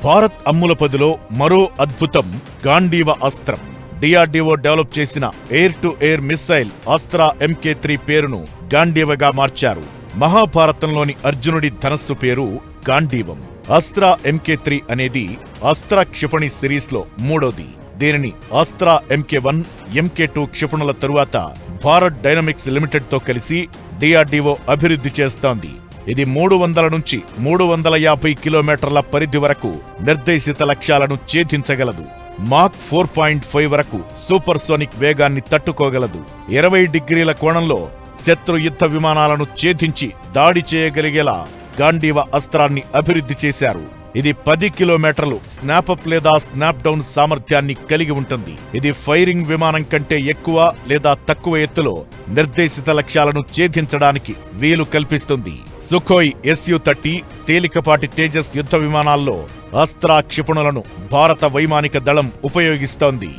భారత్ అమ్ములపదిలో మరో అద్భుతం గాంధీవ అస్త్రం. డిఆర్డీఓ డెవలప్ చేసిన air to air missile Astra MK3 పేరును గాంధీవగా మార్చారు. మహాభారతంలోని అర్జునుడి ధనస్సు పేరు గాంధీవం. అస్త్రా MK3 అనేది అస్త్ర క్షిపణి సిరీస్లో మూడోది. దీనిని అస్త్రా MK1, MK2 క్షిపణుల తరువాత భారత్ డైనమిక్స్ లిమిటెడ్ తో కలిసి డిఆర్డీఓ అభివృద్ధి చేస్తోంది. ఇది 300 నుంచి 350 కిలోమీటర్ల పరిధి వరకు నిర్దేశిత లక్ష్యాలను ఛేదించగలదు. మాక్ 4.5 వరకు సూపర్ సోనిక్ వేగాన్ని తట్టుకోగలదు. 20 డిగ్రీల కోణంలో శత్రు యుద్ధ విమానాలను ఛేదించి దాడి చేయగలిగేలా గాంధీవ అస్త్రాన్ని అభివృద్ధి చేశారు. ఇది 10 కిలోమీటర్లు స్నాపప్ లేదా స్నాప్ డౌన్ సామర్థ్యాన్ని కలిగి ఉంటుంది. ఇది ఫైరింగ్ విమానం కంటే ఎక్కువ లేదా తక్కువ ఎత్తులో నిర్దేశిత లక్ష్యాలను ఛేదించడానికి వీలు కల్పిస్తుంది. సుఖోయ్ Su-30 తేలికపాటి తేజస్ యుద్ధ విమానాల్లో అస్త్రా క్షిపణులను భారత వైమానిక దళం ఉపయోగిస్తోంది.